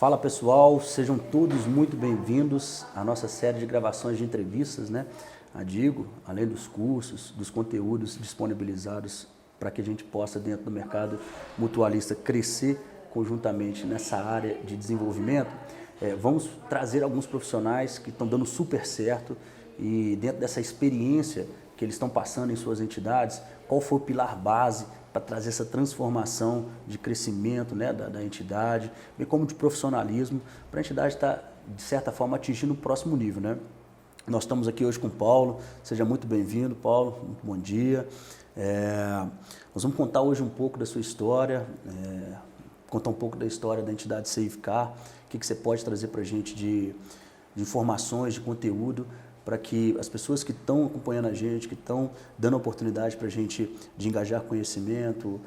Fala pessoal, sejam todos muito bem-vindos à nossa série de gravações de entrevistas, né? A Digo, além dos cursos, dos conteúdos disponibilizados para que a gente possa, dentro do mercado mutualista, crescer conjuntamente nessa área de desenvolvimento, vamos trazer alguns profissionais que estão dando super certo e dentro dessa experiência que eles estão passando em suas entidades, qual foi o pilar base para trazer essa transformação de crescimento, né, da entidade, bem como de profissionalismo, para a entidade estar, de certa forma, atingindo o próximo nível, né? Nós estamos aqui hoje com o Paulo, seja muito bem-vindo, Paulo, muito bom dia. Nós vamos contar hoje um pouco da sua história, contar um pouco da história da entidade Savecar, o que você pode trazer para a gente de informações, de conteúdo, para que as pessoas que estão acompanhando a gente, que estão dando oportunidade para a gente de engajar conhecimento,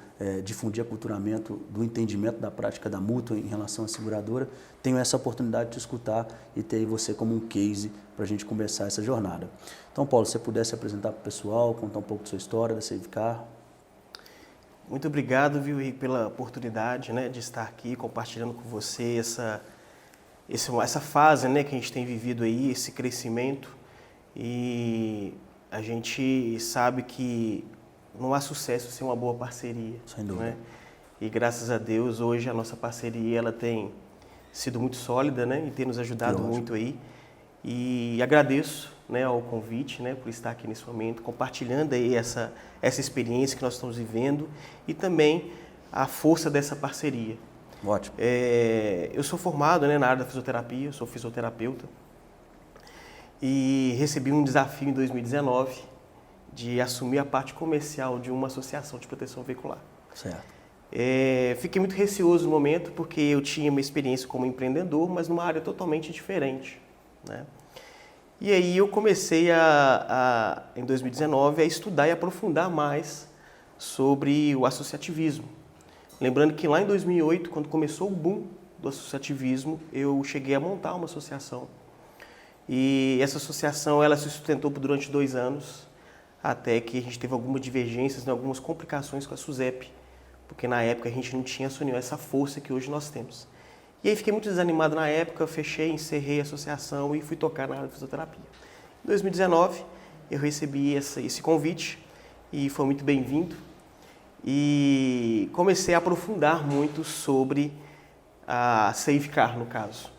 difundir aculturamento do entendimento da prática da mútua em relação à seguradora, tenham essa oportunidade de escutar e ter você como um case para a gente começar essa jornada. Então, Paulo, se você pudesse apresentar para o pessoal, contar um pouco da sua história, da Savecar. Muito obrigado, viu, Henrique, pela oportunidade, né, de estar aqui compartilhando com você essa fase, né, que a gente tem vivido aí, esse crescimento. E a gente sabe que não há sucesso sem uma boa parceria. Sem dúvida. Né? E graças a Deus, hoje a nossa parceria ela tem sido muito sólida, né, e tem nos ajudado muito aí. E agradeço, né, ao convite, né, por estar aqui nesse momento, compartilhando aí essa experiência que nós estamos vivendo e também a força dessa parceria. Ótimo. Eu sou formado, né, na área da fisioterapia, sou fisioterapeuta. E recebi um desafio em 2019 de assumir a parte comercial de uma associação de proteção veicular. Certo. Fiquei muito receoso no momento porque eu tinha uma experiência como empreendedor, mas numa área totalmente diferente, né? E aí eu comecei em 2019 a estudar e aprofundar mais sobre o associativismo. Lembrando que lá em 2008, quando começou o boom do associativismo, eu cheguei a montar uma associação. E essa associação ela se sustentou durante 2 anos, até que a gente teve algumas divergências, né, algumas complicações com a SUSEP, porque na época a gente não tinha essa força que hoje nós temos. E aí fiquei muito desanimado na época, fechei, encerrei a associação e fui tocar na área de fisioterapia. Em 2019 eu recebi esse convite e foi muito bem-vindo e comecei a aprofundar muito sobre a Savecar, no caso.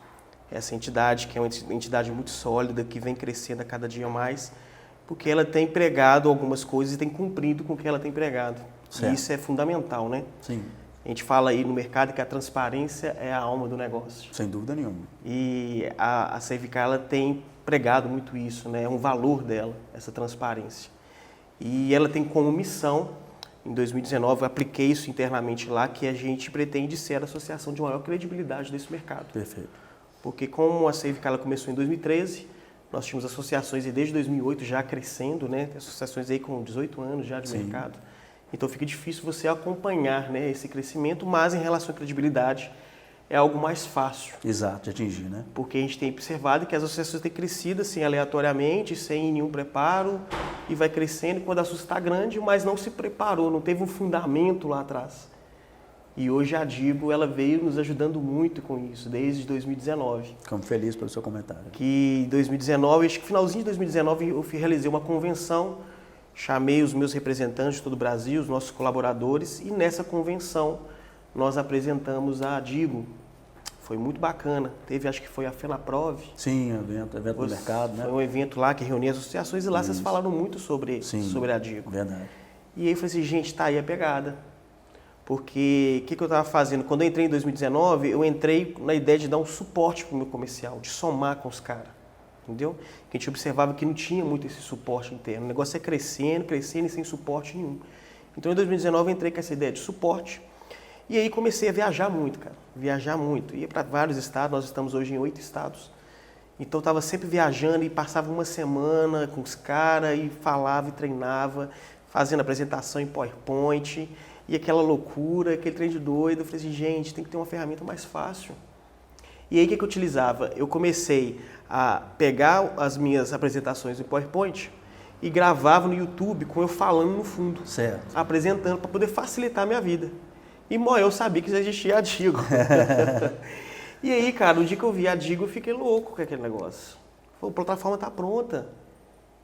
Essa entidade, que é uma entidade muito sólida, que vem crescendo a cada dia mais, porque ela tem pregado algumas coisas e tem cumprido com o que ela tem pregado. Certo. E isso é fundamental, né? Sim. A gente fala aí no mercado que a transparência é a alma do negócio. Sem dúvida nenhuma. E a Savecar, ela tem pregado muito isso, né? É um valor dela, essa transparência. E ela tem como missão, em 2019, eu apliquei isso internamente lá, que a gente pretende ser a associação de maior credibilidade desse mercado. Perfeito. Porque como a Savecar ela começou em 2013, nós tínhamos associações e desde 2008 já crescendo, né? Tem associações aí com 18 anos já de mercado. Então fica difícil você acompanhar, né, esse crescimento, mas em relação à credibilidade é algo mais fácil. Exato, de atingir, né? Porque a gente tem observado que as associações têm crescido assim aleatoriamente, sem nenhum preparo, e vai crescendo quando a assunto está grande, mas não se preparou, não teve um fundamento lá atrás. E hoje a Digo, ela veio nos ajudando muito com isso, desde 2019. Ficamos felizes pelo seu comentário. Que em 2019, acho que finalzinho de 2019, eu realizei uma convenção, chamei os meus representantes de todo o Brasil, os nossos colaboradores, e nessa convenção nós apresentamos a Digo. Foi muito bacana. Teve, acho que foi a FENAPROV. Sim, evento do mercado, né? Foi um evento lá que reunia as associações e lá vocês falaram muito sobre a Digo. Verdade. E aí eu falei assim, gente, tá aí a pegada. Porque o que eu estava fazendo? Quando eu entrei em 2019, eu entrei na ideia de dar um suporte para o meu comercial, de somar com os caras, entendeu? Que a gente observava que não tinha muito esse suporte interno. O negócio é crescendo, crescendo e sem suporte nenhum. Então, em 2019, eu entrei com essa ideia de suporte e aí comecei a viajar muito, cara. Viajar muito. Ia para vários estados, nós estamos hoje em 8 estados. Então, eu estava sempre viajando e passava uma semana com os caras e falava e treinava, fazendo apresentação em PowerPoint. E aquela loucura, aquele trem de doido, eu falei assim, gente, tem que ter uma ferramenta mais fácil. E aí o que eu utilizava? Eu comecei a pegar as minhas apresentações em PowerPoint e gravava no YouTube com eu falando no fundo. Certo. Apresentando para poder facilitar a minha vida. E eu sabia que já existia a Digo. E aí, cara, o dia que eu vi a Digo, eu fiquei louco com aquele negócio. Falei, a plataforma tá pronta.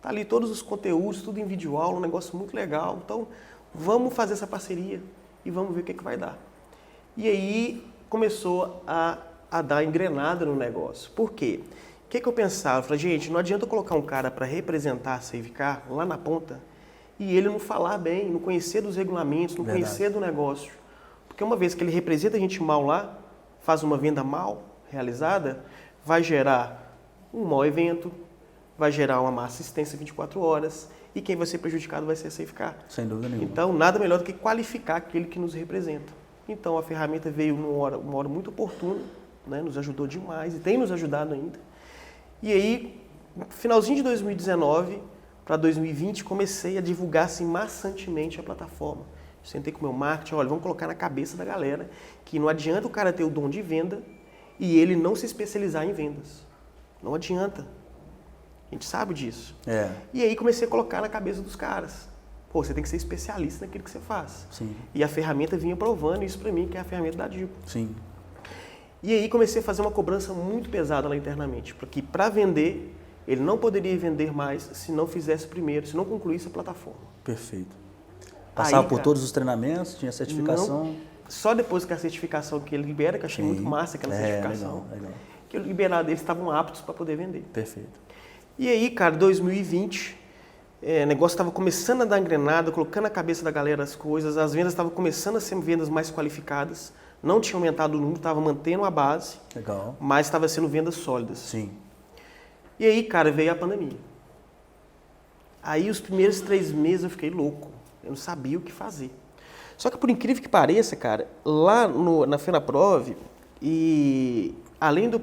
Tá ali todos os conteúdos, tudo em videoaula, um negócio muito legal. Então, vamos fazer essa parceria e vamos ver o que vai dar. E aí, começou a dar engrenada no negócio. Por quê? O que eu pensava? Eu falei, gente, não adianta eu colocar um cara para representar a Savecar lá na ponta e ele não falar bem, não conhecer dos regulamentos, não conhecer do negócio. Porque uma vez que ele representa a gente mal lá, faz uma venda mal realizada, vai gerar um mau evento, vai gerar uma má assistência 24 horas e quem vai ser prejudicado vai ser a Savecar. Sem dúvida nenhuma. Então, nada melhor do que qualificar aquele que nos representa. Então, a ferramenta veio numa hora muito oportuna, né? Nos ajudou demais e tem nos ajudado ainda. E aí, no finalzinho de 2019 para 2020, comecei a divulgar assim, maçantemente a plataforma. Sentei com o meu marketing, olha, vamos colocar na cabeça da galera que não adianta o cara ter o dom de venda e ele não se especializar em vendas. Não adianta. A gente sabe disso. E aí comecei a colocar na cabeça dos caras. Pô, você tem que ser especialista naquilo que você faz. Sim. E a ferramenta vinha provando isso para mim, que é a ferramenta da Digo. Sim. E aí comecei a fazer uma cobrança muito pesada lá internamente, porque para vender, ele não poderia vender mais se não fizesse primeiro, se não concluísse a plataforma. Perfeito. Passava aí, por cara, todos os treinamentos, tinha certificação? Não, só depois que a certificação que ele libera, que eu achei muito massa aquela certificação, legal. que eu liberado, eles estavam aptos para poder vender. Perfeito. E aí, cara, 2020, o negócio estava começando a dar engrenada, colocando na cabeça da galera as coisas, as vendas estavam começando a ser vendas mais qualificadas, não tinha aumentado o número, estava mantendo a base, Legal. mas estava sendo vendas sólidas. Sim. E aí, cara, veio a pandemia. Aí, os primeiros 3 meses eu fiquei louco, eu não sabia o que fazer. Só que, por incrível que pareça, cara, lá na FenaProve, e além de eu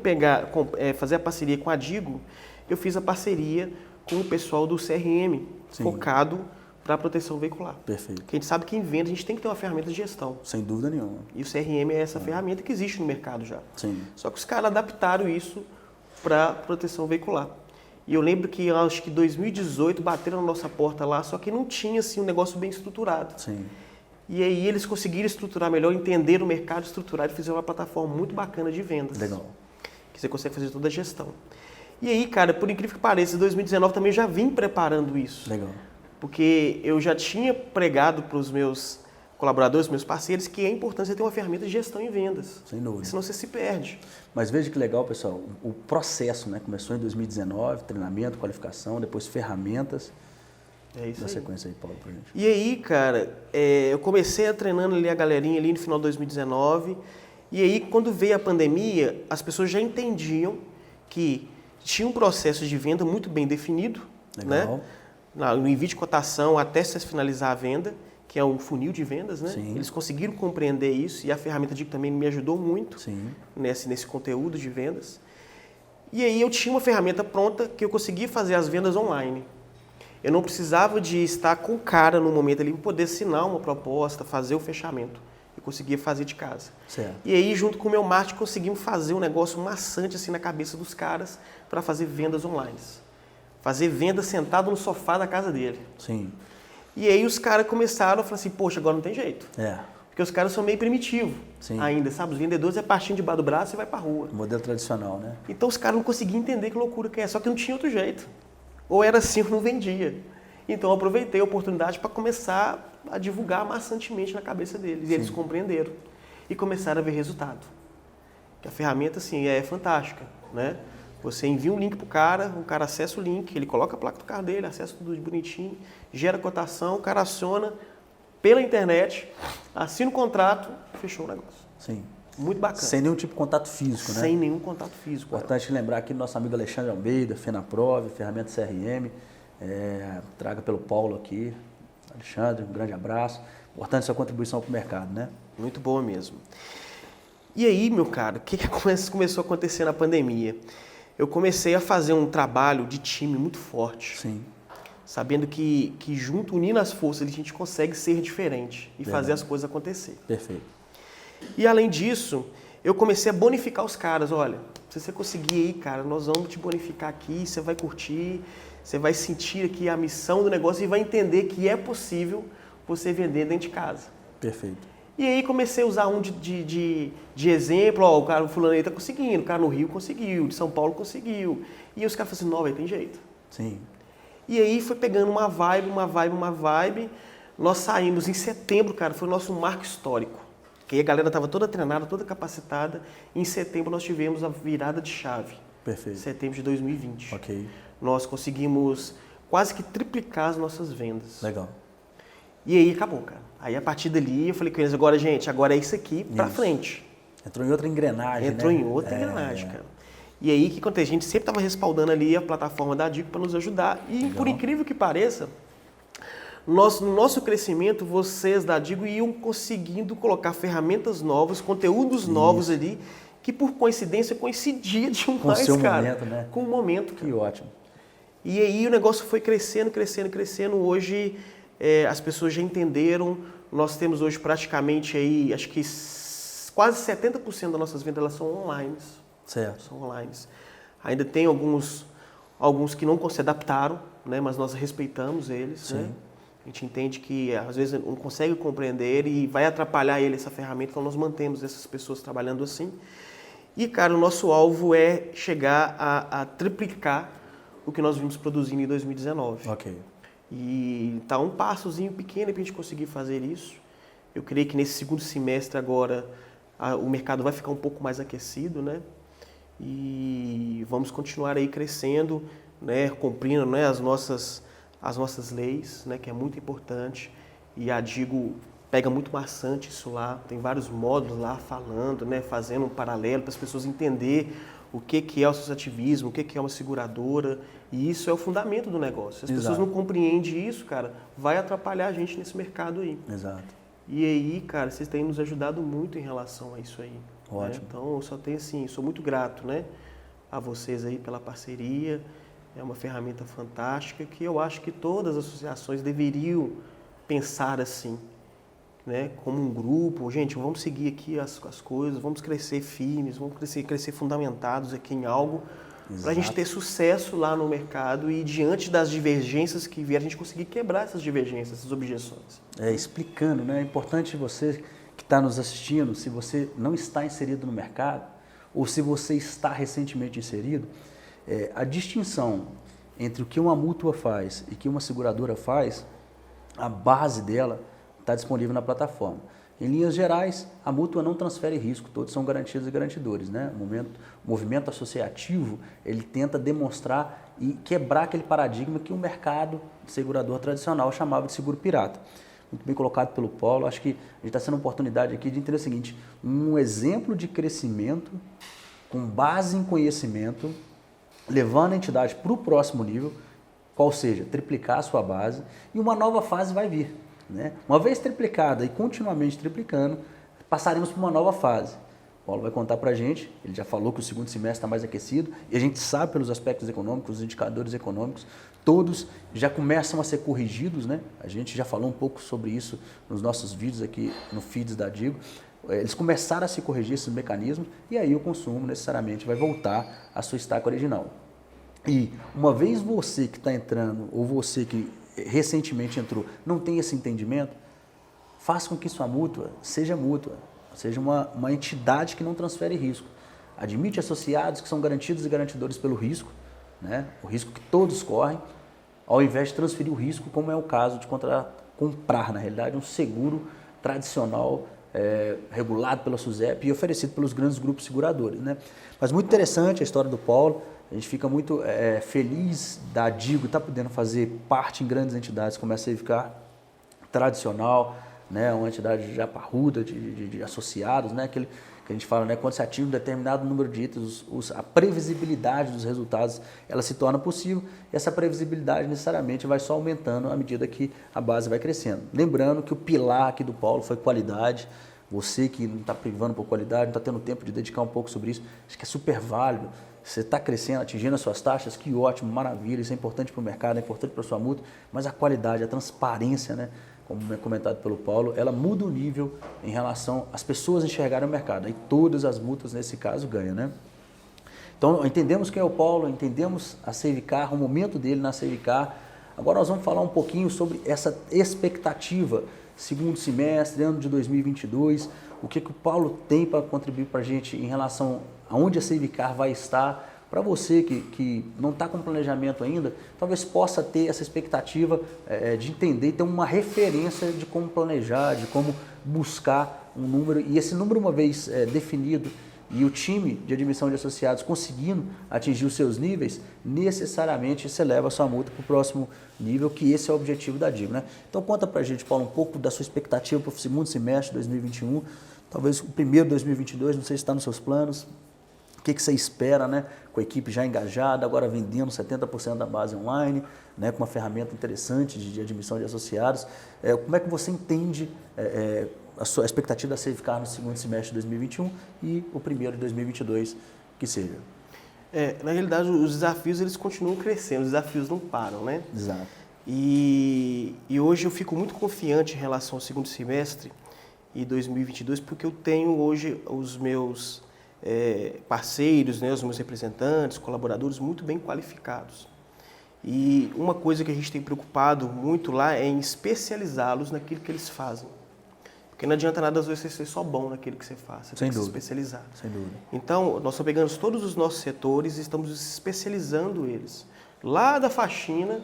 fazer a parceria com a Digo, eu fiz a parceria com o pessoal do CRM, focado para a proteção veicular. Perfeito. Porque a gente sabe que em venda a gente tem que ter uma ferramenta de gestão. Sem dúvida nenhuma. E o CRM é essa ferramenta que existe no mercado já. Sim. Só que os caras adaptaram isso para proteção veicular. E eu lembro que, acho que em 2018, bateram na nossa porta lá, só que não tinha assim, um negócio bem estruturado. Sim. E aí eles conseguiram estruturar melhor, entender o mercado, estruturar e fizeram uma plataforma muito bacana de vendas. Legal. Que você consegue fazer toda a gestão. E aí, cara, por incrível que pareça, em 2019 também já vim preparando isso. Legal. Porque eu já tinha pregado para os meus colaboradores, meus parceiros, que é importante você ter uma ferramenta de gestão em vendas. Sem dúvida. Senão você se perde. Mas veja que legal, pessoal, o processo, né? Começou em 2019, treinamento, qualificação, depois ferramentas. É isso Dá aí. sequência aí, Paulo, pra gente. E aí, cara, eu comecei a treinando ali a galerinha ali no final de 2019. E aí, quando veio a pandemia, as pessoas já entendiam que tinha um processo de venda muito bem definido, Legal. né? No envio de cotação até se finalizar a venda, que é um funil de vendas, né? Sim. Eles conseguiram compreender isso e a ferramenta Digo também me ajudou muito Sim. nesse conteúdo de vendas. E aí eu tinha uma ferramenta pronta que eu conseguia fazer as vendas online. Eu não precisava de estar com o cara no momento ali para poder assinar uma proposta, fazer o fechamento. Eu conseguia fazer de casa. Certo. E aí, junto com o meu marketing, conseguimos fazer um negócio maçante assim na cabeça dos caras para fazer vendas online. Fazer venda sentado no sofá da casa dele. Sim. E aí os caras começaram a falar assim, poxa, agora não tem jeito. É. Porque os caras são meio primitivos ainda, sabe? Os vendedores é partinho debaixo do braço e vai pra rua. Modelo tradicional, né? Então os caras não conseguiam entender que loucura que é, só que não tinha outro jeito. Ou era assim ou não vendia. Então eu aproveitei a oportunidade para começar a divulgar maçantemente na cabeça deles. E eles compreenderam. E começaram a ver resultado. Que a ferramenta, assim, é fantástica, né? Você envia um link pro cara, o cara acessa o link, ele coloca a placa do carro dele, acessa tudo bonitinho, gera cotação, o cara aciona pela internet, assina o contrato, fechou o negócio. Sim. Muito bacana. Sem nenhum tipo de contato físico, né? Sem nenhum contato físico. Importante lembrar aqui do nosso amigo Alexandre Almeida, FenaProve, ferramenta CRM, traga pelo Paulo aqui. Alexandre, um grande abraço. Importante sua contribuição para o mercado, né? Muito boa mesmo. E aí, meu cara, o que começou a acontecer na pandemia? Eu comecei a fazer um trabalho de time muito forte. Sim. Sabendo que junto, unindo as forças, a gente consegue ser diferente e fazer as coisas acontecer. Perfeito. E além disso, eu comecei a bonificar os caras. Olha, se você conseguir aí, cara, nós vamos te bonificar aqui, você vai curtir, você vai sentir aqui a missão do negócio e vai entender que é possível você vender dentro de casa. Perfeito. E aí comecei a usar um de exemplo, ó, o cara, o fulano aí tá conseguindo, o cara no Rio conseguiu, de São Paulo conseguiu. E os caras falaram assim, não, véio, tem jeito. Sim. E aí foi pegando uma vibe. Nós saímos em setembro, cara, foi o nosso marco histórico. Que aí a galera estava toda treinada, toda capacitada. E em setembro nós tivemos a virada de chave. Perfeito. Setembro de 2020. Ok. Nós conseguimos quase que triplicar as nossas vendas. Legal. E aí acabou, cara. Aí a partir dali eu falei com eles, agora, gente, agora é isso aqui pra frente. Entrou em outra engrenagem, Entrou né? em outra engrenagem, cara. E aí o que acontece? A gente sempre estava respaldando ali a plataforma da Digo para nos ajudar. E Legal. por incrível que pareça, no nosso crescimento, vocês da Digo iam conseguindo colocar ferramentas novas, conteúdos novos ali, que por coincidência coincidia demais, Com o seu cara. momento, né? Com o momento, cara. Que ótimo. E aí o negócio foi crescendo. Hoje as pessoas já entenderam. Nós temos hoje praticamente aí, acho que quase 70% das nossas vendas elas são online. Certo. São online. Ainda tem alguns que não se adaptaram, né? Mas nós respeitamos eles. Né? A gente entende que às vezes não consegue compreender e vai atrapalhar ele essa ferramenta, então nós mantemos essas pessoas trabalhando assim. E, cara, o nosso alvo é chegar a triplicar o que nós vimos produzindo em 2019. Ok. E tá um passozinho pequeno para a gente conseguir fazer isso. Eu creio que nesse segundo semestre agora o mercado vai ficar um pouco mais aquecido, né? E vamos continuar aí crescendo, né? Cumprindo, né? as nossas leis, né? Que é muito importante. E a Digo pega muito maçante isso lá. Tem vários módulos lá falando, né? Fazendo um paralelo para as pessoas entenderem o que é o associativismo, o que é uma seguradora. E isso é o fundamento do negócio. Se as pessoas não compreendem isso, cara, vai atrapalhar a gente nesse mercado aí. Exato. E aí, cara, vocês têm nos ajudado muito em relação a isso aí. Ótimo. Né? Então, eu só tenho assim, sou muito grato, né, a vocês aí pela parceria. É uma ferramenta fantástica que eu acho que todas as associações deveriam pensar assim, né, como um grupo. Gente, vamos seguir aqui as coisas, vamos crescer firmes, vamos crescer fundamentados aqui em algo, para a gente ter sucesso lá no mercado e diante das divergências que vier, a gente conseguir quebrar essas divergências, essas objeções. Explicando, né? É importante você que está nos assistindo, se você não está inserido no mercado ou se você está recentemente inserido, a distinção entre o que uma mútua faz e o que uma seguradora faz, a base dela está disponível na plataforma. Em linhas gerais, a mútua não transfere risco, todos são garantidos e garantidores. Né? O movimento associativo, ele tenta demonstrar e quebrar aquele paradigma que o mercado de segurador tradicional chamava de seguro pirata. Muito bem colocado pelo Paulo, acho que a gente está sendo uma oportunidade aqui de entender o seguinte, um exemplo de crescimento com base em conhecimento, levando a entidade para o próximo nível, qual seja, triplicar a sua base, e uma nova fase vai vir. Né? Uma vez triplicada e continuamente triplicando, passaremos para uma nova fase. O Paulo vai contar para a gente, ele já falou que o segundo semestre está mais aquecido, e a gente sabe pelos aspectos econômicos, os indicadores econômicos, todos já começam a ser corrigidos, né? A gente já falou um pouco sobre isso nos nossos vídeos aqui no Feeds da Digo. Eles começaram a se corrigir esses mecanismos e aí o consumo necessariamente vai voltar à sua estaca original. E uma vez você que está entrando, ou você que recentemente entrou, não tem esse entendimento, faça com que sua mútua, seja uma entidade que não transfere risco. Admite associados que são garantidos e garantidores pelo risco, né? O risco que todos correm, ao invés de transferir o risco, como é o caso de comprar, na realidade, um seguro tradicional, regulado pela SUSEP e oferecido pelos grandes grupos seguradores. Né? Mas muito interessante a história do Paulo. A gente fica muito feliz da Digo estar podendo fazer parte em grandes entidades como a Savecar tradicional, né? Uma entidade já parruda de associados, né? Aquele que a gente fala, né? Quando se atinge um determinado número de itens, a previsibilidade dos resultados ela se torna possível e essa previsibilidade necessariamente vai só aumentando à medida que a base vai crescendo. Lembrando que o pilar aqui do Paulo foi qualidade. Você que não está privando por qualidade, não está tendo tempo de dedicar um pouco sobre isso, acho que é super válido. Você está crescendo, atingindo as suas taxas, que ótimo, maravilha, isso é importante para o mercado, é importante para a sua mútua, mas a qualidade, a transparência, né, como é comentado pelo Paulo, ela muda o nível em relação às pessoas enxergarem o mercado, e todas as mútuas nesse caso ganham. Né? Então, entendemos quem é o Paulo, entendemos a Savecar, o momento dele na Savecar. Agora nós vamos falar um pouquinho sobre essa expectativa. segundo semestre, ano de 2022, o que o Paulo tem para contribuir para a gente em relação a onde a Savecar vai estar. Para você que não está com planejamento ainda, talvez possa ter essa expectativa de entender e ter uma referência de como planejar, de como buscar um número. E esse número, uma vez definido, e o time de admissão de associados conseguindo atingir os seus níveis, necessariamente você leva a sua multa para o próximo nível, que esse é o objetivo da DIGO, né? Então conta para a gente, Paulo, um pouco da sua expectativa para o segundo semestre de 2021, talvez o primeiro de 2022, não sei se está nos seus planos. O que você espera, né? Com a equipe já engajada, agora vendendo 70% da base online, né? Com uma ferramenta interessante de admissão de associados. Como é que você entende a sua expectativa da Savecar no segundo semestre de 2021 e o primeiro de 2022 que seja? Na realidade, os desafios eles continuam crescendo, os desafios não param, né? Exato. E hoje eu fico muito confiante em relação ao segundo semestre e 2022, porque eu tenho hoje os meus parceiros, né, os meus representantes, colaboradores muito bem qualificados. E uma coisa que a gente tem preocupado muito lá é em especializá-los naquilo que eles fazem. Porque não adianta nada às vezes você ser só bom naquilo que você faz, você tem que se especializar. Sem dúvida. Então, nós estamos pegando todos os nossos setores e estamos especializando eles. Lá da faxina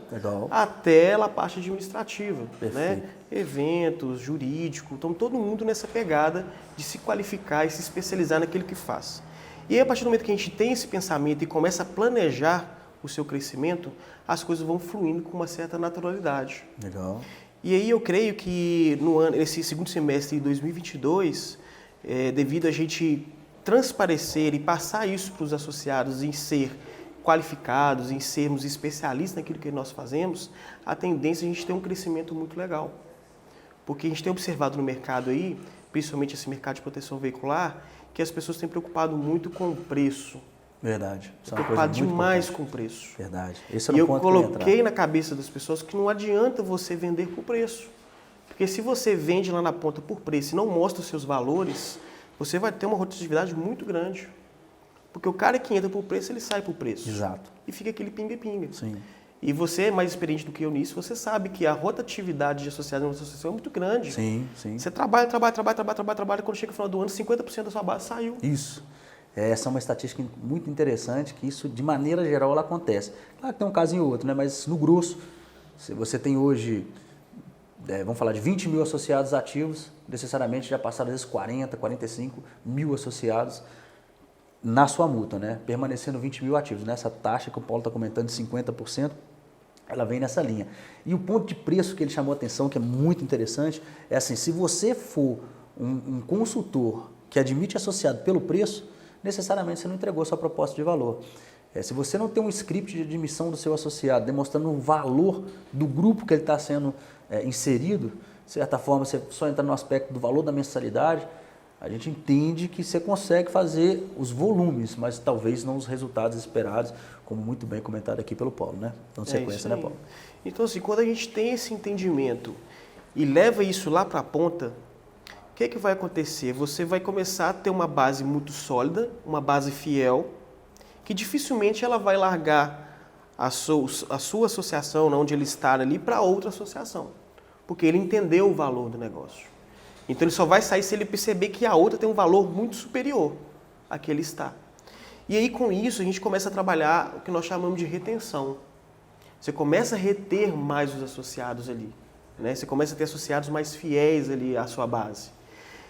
até a parte administrativa, né? Eventos, jurídico, então todo mundo nessa pegada de se qualificar e se especializar naquilo que faz. E aí, a partir do momento que a gente tem esse pensamento e começa a planejar o seu crescimento, as coisas vão fluindo com uma certa naturalidade. Legal. E aí eu creio que nesse segundo semestre de 2022, devido a gente transparecer e passar isso para os associados em ser qualificados, em sermos especialistas naquilo que nós fazemos, a tendência é a gente ter um crescimento muito legal. Porque a gente tem observado no mercado aí, principalmente esse mercado de proteção veicular, que as pessoas têm preocupado muito com o preço. Verdade. Preocupado demais com o preço. Verdade. Esse é e eu ponto coloquei na cabeça das pessoas que não adianta você vender por preço. Porque se você vende lá na ponta por preço e não mostra os seus valores, você vai ter uma rotatividade muito grande. Porque o cara que entra por preço, ele sai por preço. Exato. E fica aquele pinga-pinga. Sim. E você é mais experiente do que eu nisso, você sabe que a rotatividade de associados em uma associação é muito grande. Sim, sim. Você trabalha, quando chega no final do ano, 50% da sua base saiu. Isso. Essa é uma estatística muito interessante, que isso, de maneira geral, ela acontece. Claro que tem um casinho ou outro, né? Mas no grosso, se você tem hoje, vamos falar de 20 mil associados ativos, necessariamente já passaram às vezes 40, 45 mil associados na sua multa, né? Permanecendo 20 mil ativos. Nessa taxa que o Paulo está comentando de 50%, ela vem nessa linha. E o ponto de preço que ele chamou a atenção, que é muito interessante, é assim, se você for um consultor que admite associado pelo preço, necessariamente você não entregou sua proposta de valor. Se você não tem um script de admissão do seu associado demonstrando o valor do grupo que ele está sendo inserido, de certa forma você só entra no aspecto do valor da mensalidade, a gente entende que você consegue fazer os volumes, mas talvez não os resultados esperados, como muito bem comentado aqui pelo Paulo, né? Então, sequência, né, Paulo? Então, assim, quando a gente tem esse entendimento e leva isso lá para a ponta, o que vai acontecer? Você vai começar a ter uma base muito sólida, uma base fiel, que dificilmente ela vai largar a sua associação, onde ele está ali, para outra associação, porque ele entendeu o valor do negócio. Então ele só vai sair se ele perceber que a outra tem um valor muito superior a que ele está. E aí com isso a gente começa a trabalhar o que nós chamamos de retenção. Você começa a reter mais os associados ali, né? Você começa a ter associados mais fiéis ali à sua base.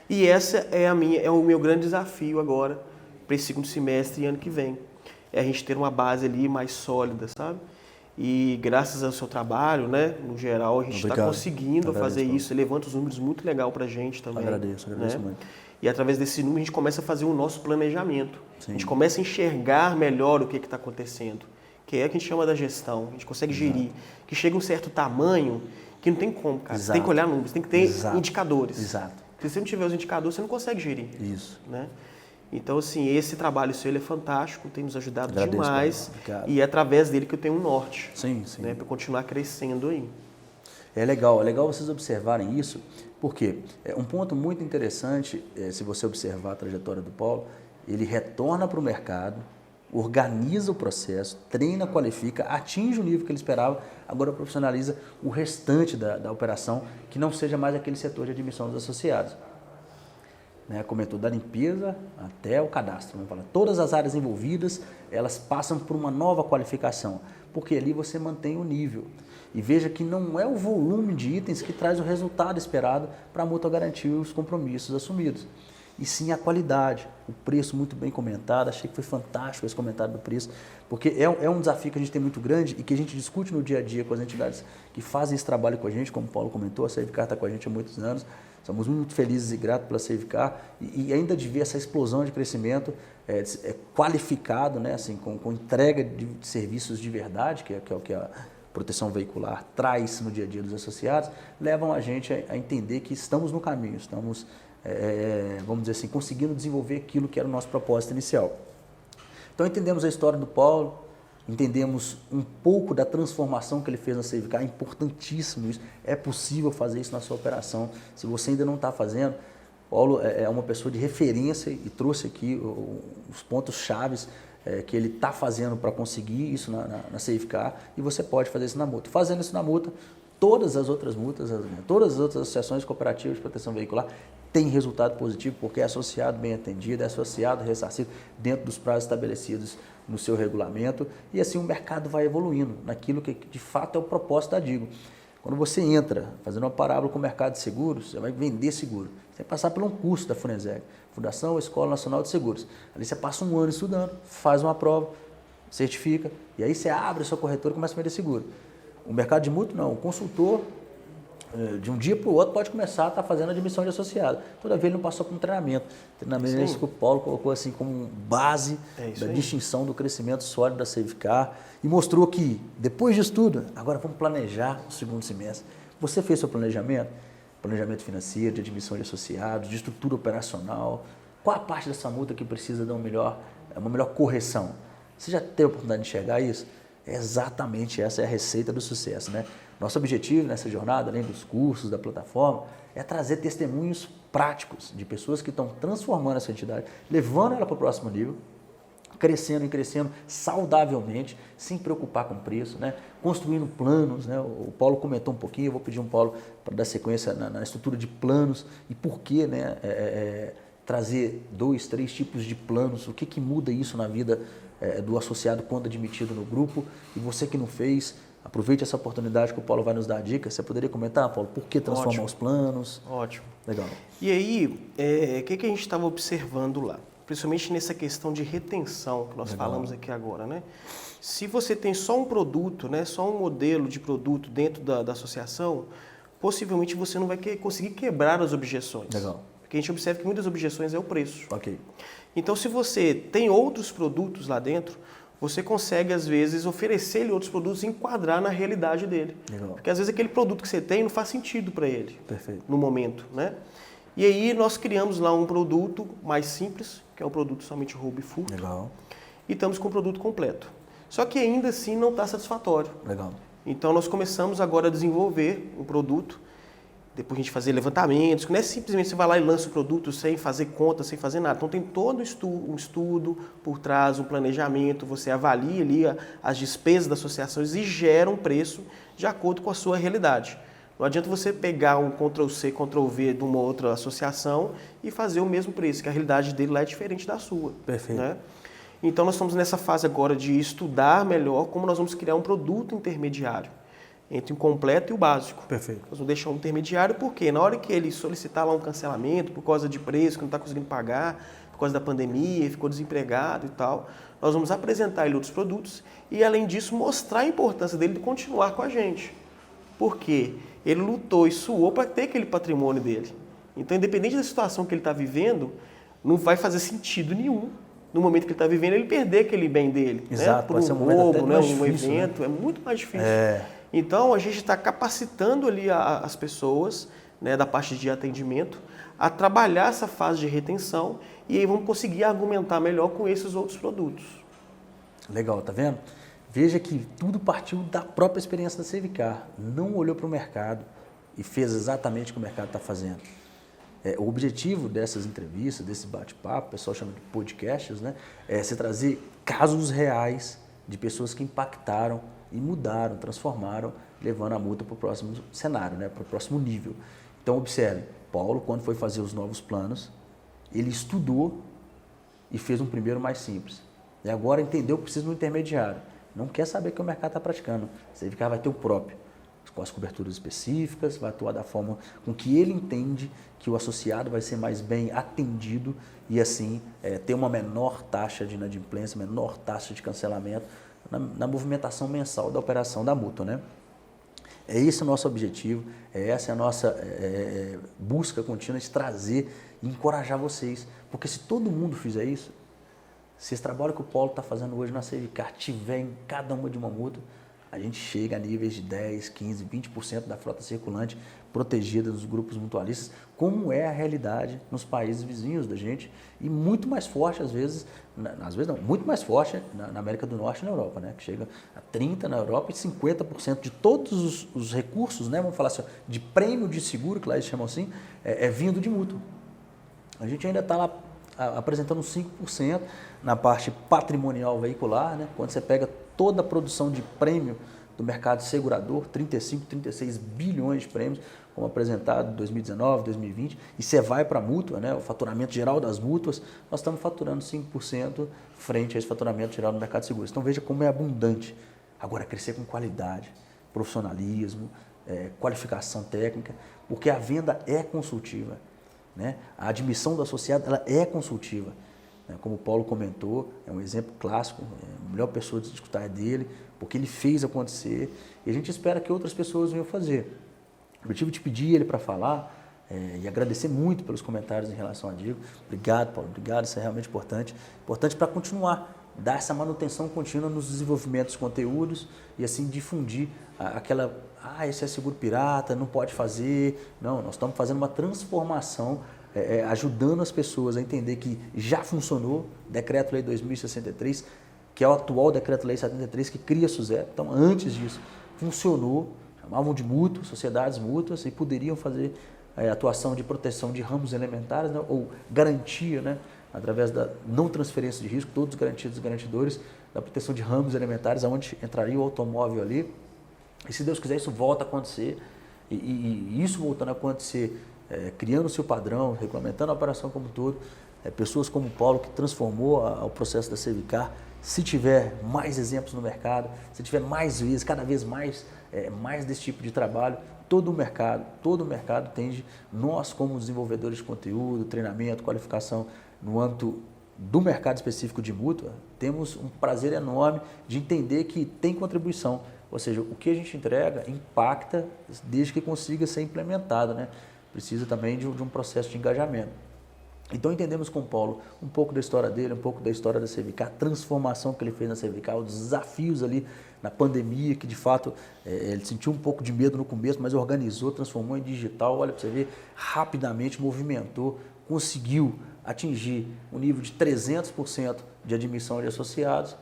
E essa é o meu grande desafio agora para esse segundo semestre e ano que vem. É a gente ter uma base ali mais sólida, sabe? E graças ao seu trabalho, né, no geral, a gente está conseguindo fazer isso. Você levanta os números muito legal para a gente também. Agradeço né? muito. E através desse número a gente começa a fazer o nosso planejamento. Sim. A gente começa a enxergar melhor o que está acontecendo. Que é o que a gente chama da gestão. A gente consegue gerir. Que chega um certo tamanho que não tem como, cara. Você tem que olhar números, tem que ter indicadores. Exato. Se você não tiver os indicadores, você não consegue gerir. Isso. Né? Então, assim, esse trabalho seu ele é fantástico, tem nos ajudado demais. E é através dele que eu tenho um norte. Sim, sim. Né, para continuar crescendo aí. É legal vocês observarem isso, porque um ponto muito interessante, se você observar a trajetória do Paulo, ele retorna para o mercado, organiza o processo, treina, qualifica, atinge o nível que ele esperava, agora profissionaliza o restante da operação, que não seja mais aquele setor de admissão dos associados. Né, comentou da limpeza até o cadastro. Vamos falar. Todas as áreas envolvidas, elas passam por uma nova qualificação, porque ali você mantém o nível. E veja que não é o volume de itens que traz o resultado esperado para a mútua garantir os compromissos assumidos, e sim a qualidade, o preço muito bem comentado. Achei que foi fantástico esse comentário do preço, porque é um desafio que a gente tem muito grande e que a gente discute no dia a dia com as entidades que fazem esse trabalho com a gente, como o Paulo comentou, a Servicar está com a gente há muitos anos, somos muito felizes e gratos pela Servicar e ainda de ver essa explosão de crescimento qualificado, né, assim, com entrega de serviços de verdade, que é o que a proteção veicular traz no dia a dia dos associados, levam a gente a entender que estamos no caminho, estamos, vamos dizer assim, conseguindo desenvolver aquilo que era o nosso propósito inicial. Então entendemos a história do Paulo, entendemos um pouco da transformação que ele fez na Servicar, é importantíssimo isso, é possível fazer isso na sua operação. Se você ainda não está fazendo, Paulo é uma pessoa de referência e trouxe aqui os pontos chaves que ele está fazendo para conseguir isso na Servicar, e você pode fazer isso na multa. Fazendo isso na multa, todas as outras multas, todas as outras associações cooperativas de proteção veicular têm resultado positivo, porque é associado bem atendido, é associado ressarcido dentro dos prazos estabelecidos no seu regulamento, e assim o mercado vai evoluindo naquilo que de fato é o propósito da DIGO. Quando você entra, fazendo uma parábola com o mercado de seguros, você vai vender seguro. Você vai passar por um curso da FUNESEG, Fundação Escola Nacional de Seguros. Ali você passa um ano estudando, faz uma prova, certifica, e aí você abre a sua corretora e começa a vender seguro. O mercado de mútuo não, o consultor, de um dia para o outro, pode começar a estar fazendo admissão de associado. Toda vez ele não passou por um treinamento. Treinamento é isso que o Paulo colocou assim como base da distinção do crescimento sólido da Servicar e mostrou que, depois disso tudo, agora vamos planejar o segundo semestre. Você fez seu planejamento? Planejamento financeiro, de admissão de associados, de estrutura operacional. Qual a parte dessa multa que precisa de uma melhor correção? Você já teve a oportunidade de enxergar isso? Exatamente essa é a receita do sucesso, né? Nosso objetivo nessa jornada, além dos cursos, da plataforma, é trazer testemunhos práticos de pessoas que estão transformando essa entidade, levando ela para o próximo nível, crescendo e crescendo saudavelmente, sem preocupar com o preço, né? Construindo planos, né? O Paulo comentou um pouquinho, eu vou pedir um Paulo para dar sequência na estrutura de planos e por que, né, trazer 2, 3 tipos de planos, o que muda isso na vida do associado quando admitido no grupo. E você que não fez, aproveite essa oportunidade que o Paulo vai nos dar dicas. Você poderia comentar, Paulo, por que transformar os planos? Ótimo. Legal. E aí, o que a gente estava observando lá? Principalmente nessa questão de retenção que nós falamos aqui agora, né? Se você tem só um produto, né, só um modelo de produto dentro da associação, possivelmente você não vai conseguir quebrar as objeções. Legal. Porque a gente observa que muitas objeções é o preço. Ok. Então, se você tem outros produtos lá dentro, você consegue, às vezes, oferecer-lhe outros produtos e enquadrar na realidade dele. Legal. Porque, às vezes, aquele produto que você tem não faz sentido para ele. Perfeito. No momento, né? E aí, nós criamos lá um produto mais simples, que é um produto somente roubo e furto. Legal. E estamos com o produto completo. Só que ainda assim não está satisfatório. Legal. Então, nós começamos agora a desenvolver um produto, depois a gente fazer levantamentos, que não é simplesmente você vai lá e lança o produto sem fazer conta, sem fazer nada. Então tem todo um estudo por trás, um planejamento, você avalia ali as despesas das associações e gera um preço de acordo com a sua realidade. Não adianta você pegar um Ctrl+C, Ctrl+V de uma outra associação e fazer o mesmo preço, que a realidade dele lá é diferente da sua. Perfeito. Né? Então nós estamos nessa fase agora de estudar melhor como nós vamos criar um produto intermediário entre o completo e o básico. Perfeito. Nós vamos deixar um intermediário porque na hora que ele solicitar lá um cancelamento por causa de preço, que não está conseguindo pagar, por causa da pandemia, ficou desempregado e tal, nós vamos apresentar ele outros produtos e, além disso, mostrar a importância dele de continuar com a gente. Porque ele lutou e suou para ter aquele patrimônio dele. Então, independente da situação que ele está vivendo, não vai fazer sentido nenhum no momento que ele está vivendo ele perder aquele bem dele. Exato, né? Por pode ser um um momento roubo, até né? mais Um difícil, evento, né? é muito mais difícil. Então, a gente está capacitando ali as pessoas, né, da parte de atendimento a trabalhar essa fase de retenção e aí vamos conseguir argumentar melhor com esses outros produtos. Legal, tá vendo? Veja que tudo partiu da própria experiência da Servicar. Não olhou para o mercado e fez exatamente o que o mercado está fazendo. O objetivo dessas entrevistas, desse bate-papo, o pessoal chama de podcasts, né? É você trazer casos reais de pessoas que impactaram e mudaram, transformaram, levando a multa para o próximo cenário, né? Para o próximo nível. Então, observe, Paulo, quando foi fazer os novos planos, ele estudou e fez um primeiro mais simples. E agora entendeu que precisa de um intermediário. Não quer saber o que o mercado está praticando. Você vai ter o próprio, com as coberturas específicas, vai atuar da forma com que ele entende que o associado vai ser mais bem atendido e assim ter uma menor taxa de inadimplência, menor taxa de cancelamento na movimentação mensal da operação da mútua, né? É esse o nosso objetivo, essa é a nossa busca contínua de trazer e encorajar vocês. Porque se todo mundo fizer isso, se esse trabalho que o Paulo está fazendo hoje na Sevicar tiver em cada uma de uma multa, a gente chega a níveis de 10, 15, 20% da frota circulante protegida dos grupos mutualistas, como é a realidade nos países vizinhos da gente e muito mais forte às vezes não, muito mais forte na América do Norte e na Europa, né? Que chega a 30% na Europa e 50% de todos os recursos, né? Vamos falar assim, de prêmio de seguro, que lá eles chamam assim, vindo de mútuo. A gente ainda está lá apresentando 5% na parte patrimonial veicular, né? Quando você pega toda a produção de prêmio do mercado segurador, 35, 36 bilhões de prêmios, como apresentado em 2019, 2020, e você vai para a mútua, né? O faturamento geral das mútuas, nós estamos faturando 5% frente a esse faturamento geral do mercado de seguros. Então veja como é abundante. Agora, crescer com qualidade, profissionalismo, qualificação técnica, porque a venda é consultiva. Né? A admissão do associado ela é consultiva. Né? Como o Paulo comentou, é um exemplo clássico, a melhor pessoa de escutar é dele, porque ele fez acontecer e a gente espera que outras pessoas venham fazer. O objetivo de pedir ele para falar e agradecer muito pelos comentários em relação a Diego. Obrigado, Paulo, obrigado, isso é realmente importante. Importante para continuar, dar essa manutenção contínua nos desenvolvimentos de conteúdos e assim difundir aquela... esse é seguro pirata, não pode fazer. Não, nós estamos fazendo uma transformação, ajudando as pessoas a entender que já funcionou, Decreto-Lei 2063, que é o atual Decreto-Lei 73, que cria a SUSEP. Então, antes disso, funcionou, chamavam de mútuo, sociedades mútuas, e poderiam fazer atuação de proteção de ramos elementares, né, ou garantia, né, através da não transferência de risco, todos garantidos e garantidores, da proteção de ramos elementares, onde entraria o automóvel ali. E se Deus quiser, isso volta a acontecer, e isso voltando a acontecer, criando o seu padrão, regulamentando a operação como um todo, pessoas como o Paulo, que transformou o processo da Sevicar, se tiver mais exemplos no mercado, se tiver mais vezes, cada vez mais desse tipo de trabalho, todo o mercado tende, nós como desenvolvedores de conteúdo, treinamento, qualificação no âmbito do mercado específico de mútua, temos um prazer enorme de entender que tem contribuição. Ou seja, o que a gente entrega impacta desde que consiga ser implementado, né? Precisa também de um processo de engajamento. Então entendemos com o Paulo um pouco da história dele, um pouco da história da Sevicar, a transformação que ele fez na Sevicar, os desafios ali na pandemia, que de fato ele sentiu um pouco de medo no começo, mas organizou, transformou em digital, olha para você ver, rapidamente movimentou, conseguiu atingir um nível de 300% de admissão de associados,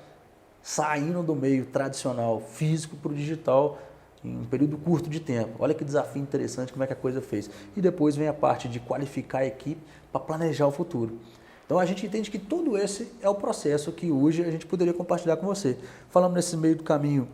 saindo do meio tradicional físico para o digital em um período curto de tempo. Olha que desafio interessante, como é que a coisa fez. E depois vem a parte de qualificar a equipe para planejar o futuro. Então a gente entende que todo esse é o processo que hoje a gente poderia compartilhar com você. Falamos nesse meio do caminho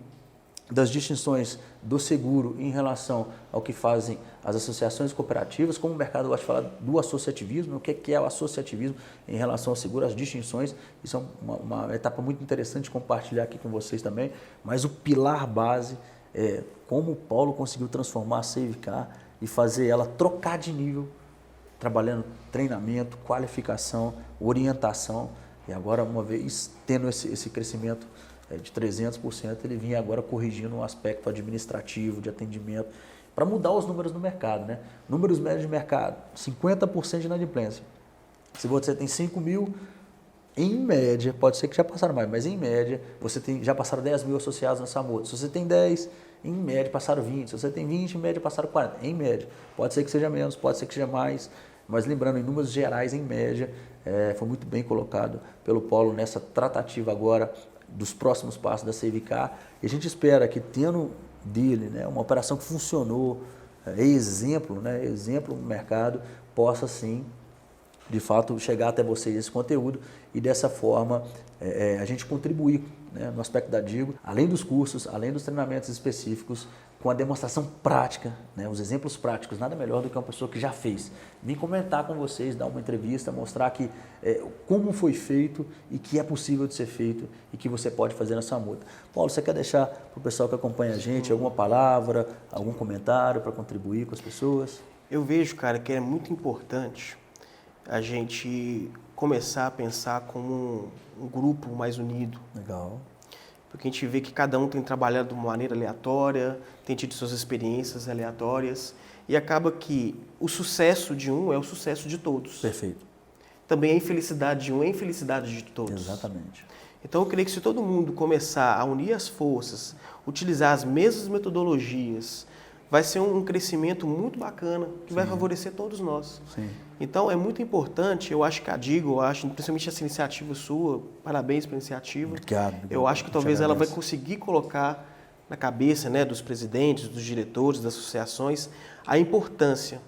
das distinções do seguro em relação ao que fazem as associações cooperativas, como o mercado gosta de falar do associativismo, o que é o associativismo em relação ao seguro, as distinções. Isso é uma etapa muito interessante de compartilhar aqui com vocês também, mas o pilar base é como o Paulo conseguiu transformar a Sevicar e fazer ela trocar de nível, trabalhando treinamento, qualificação, orientação, e agora, uma vez tendo esse crescimento de 300%, ele vinha agora corrigindo um aspecto administrativo, de atendimento, para mudar os números no mercado, né? Números médios de mercado, 50% de inadimplência. Se você tem 5 mil, em média, pode ser que já passaram mais, mas em média, já passaram 10 mil associados nessa multa. Se você tem 10, em média passaram 20. Se você tem 20, em média passaram 40. Em média. Pode ser que seja menos, pode ser que seja mais, mas lembrando, em números gerais, em média, foi muito bem colocado pelo Paulo nessa tratativa agora dos próximos passos da Sevicar. E a gente espera que, tendo dele, né, uma operação que funcionou, exemplo no mercado, possa sim, de fato, chegar até vocês esse conteúdo e dessa forma a gente contribuir, né, no aspecto da Digo, além dos cursos, além dos treinamentos específicos, com a demonstração prática, né, os exemplos práticos, nada melhor do que uma pessoa que já fez. Vim comentar com vocês, dar uma entrevista, mostrar que como foi feito e que é possível de ser feito e que você pode fazer na sua muda. Paulo, você quer deixar para o pessoal que acompanha a gente alguma palavra, algum comentário para contribuir com as pessoas? Eu vejo, cara, que é muito importante a gente começar a pensar como um grupo mais unido. Legal. Porque a gente vê que cada um tem trabalhado de uma maneira aleatória, tem tido suas experiências aleatórias, e acaba que o sucesso de um é o sucesso de todos. Perfeito. Também a infelicidade de um é a infelicidade de todos. Exatamente. Então eu creio que se todo mundo começar a unir as forças, utilizar as mesmas metodologias, vai ser um crescimento muito bacana, que vai favorecer todos nós. Sim. Então é muito importante, eu acho que a Digo, principalmente essa iniciativa sua, parabéns pela iniciativa. Obrigado. Eu acho que talvez ela vai conseguir colocar na cabeça, né, dos presidentes, dos diretores, das associações, a importância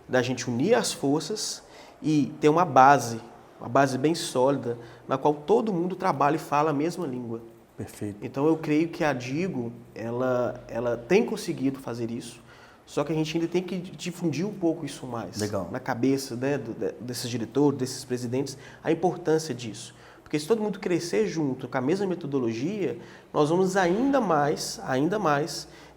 da gente unir as forças e ter uma base bem sólida, na qual todo mundo trabalha e fala a mesma língua. Perfeito. Então eu creio que a Digo, ela tem conseguido fazer isso, só que a gente ainda tem que difundir um pouco isso mais. Legal. Na cabeça, né, desses diretores, desses presidentes, a importância disso. Porque se todo mundo crescer junto com a mesma metodologia, nós vamos ainda mais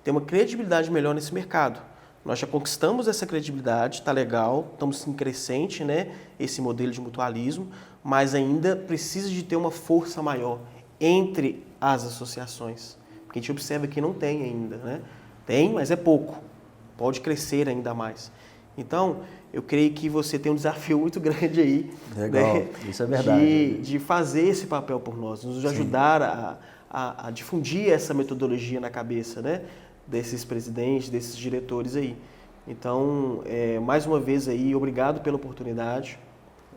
ter uma credibilidade melhor nesse mercado. Nós já conquistamos essa credibilidade, está legal, estamos em crescente, né, esse modelo de mutualismo, mas ainda precisa de ter uma força maior entre as associações. Porque a gente observa que não tem ainda, né? Tem, mas é pouco. Pode crescer ainda mais. Então, eu creio que você tem um desafio muito grande aí. Legal, né? Isso é verdade. De fazer esse papel por nós, nos ajudar a difundir essa metodologia na cabeça, né, desses presidentes, desses diretores aí. Então, mais uma vez aí, obrigado pela oportunidade.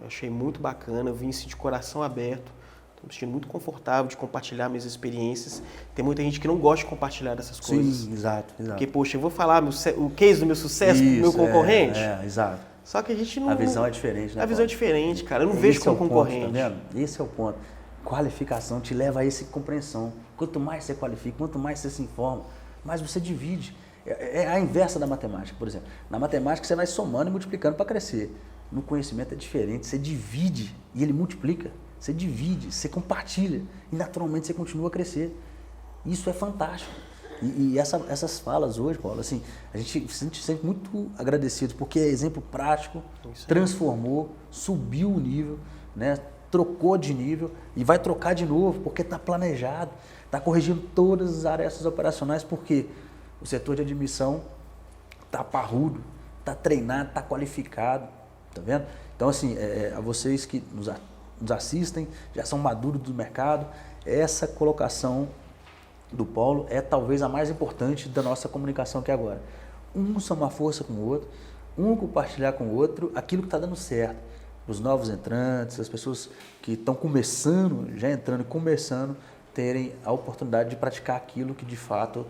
Eu achei muito bacana, eu vim assim, de coração aberto. Estou me sentindo muito confortável de compartilhar minhas experiências. Tem muita gente que não gosta de compartilhar essas coisas. Sim, exato. Porque, poxa, eu vou falar o case do meu sucesso para o meu concorrente? Exato. Só que a gente não... A visão é diferente, né? A visão é diferente, cara. Eu não vejo como concorrente. Ponto, tá vendo? Esse é o ponto. Qualificação te leva a essa compreensão. Quanto mais você qualifica, quanto mais você se informa, mais você divide. É a inversa da matemática, por exemplo. Na matemática você vai somando e multiplicando para crescer. No conhecimento é diferente. Você divide e ele multiplica. Você divide, você compartilha e naturalmente você continua a crescer. Isso é fantástico. E essas falas hoje, Paulo, assim, a gente se sente muito agradecido porque é exemplo prático, transformou, subiu o nível, né, trocou de nível e vai trocar de novo porque está planejado, está corrigindo todas as arestas operacionais porque o setor de admissão está parrudo, está treinado, está qualificado, tá vendo? Então, assim, a vocês que nos assistem, já são maduros do mercado, essa colocação do Paulo é talvez a mais importante da nossa comunicação aqui agora. Um somar força com o outro, um compartilhar com o outro aquilo que está dando certo. Os novos entrantes, as pessoas que estão começando, já entrando e começando, terem a oportunidade de praticar aquilo que de fato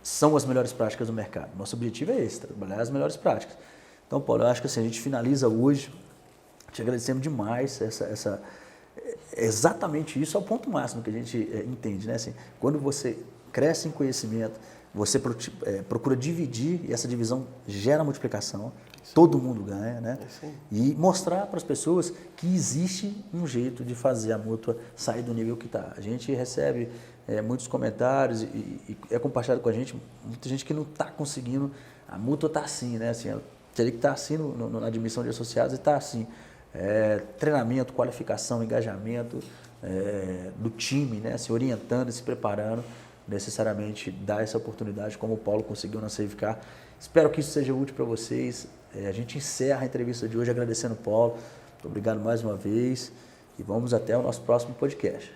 são as melhores práticas do mercado. Nosso objetivo é esse, trabalhar as melhores práticas. Então, Paulo, eu acho que assim, a gente finaliza hoje te agradecendo demais, exatamente isso é o ponto máximo que a gente entende, né? Assim, quando você cresce em conhecimento, você procura dividir e essa divisão gera multiplicação, todo mundo ganha, né? E mostrar para as pessoas que existe um jeito de fazer a mútua sair do nível que está. A gente recebe muitos comentários e é compartilhado com a gente, muita gente que não está conseguindo, a mútua está assim, né? Assim, ela teria que estar assim na admissão de associados e está assim. Treinamento, qualificação, engajamento do time, né? Se orientando, se preparando, necessariamente dar essa oportunidade como o Paulo conseguiu na Savecar. Espero que isso seja útil para vocês. A gente encerra a entrevista de hoje agradecendo o Paulo. Muito obrigado mais uma vez e vamos até o nosso próximo podcast.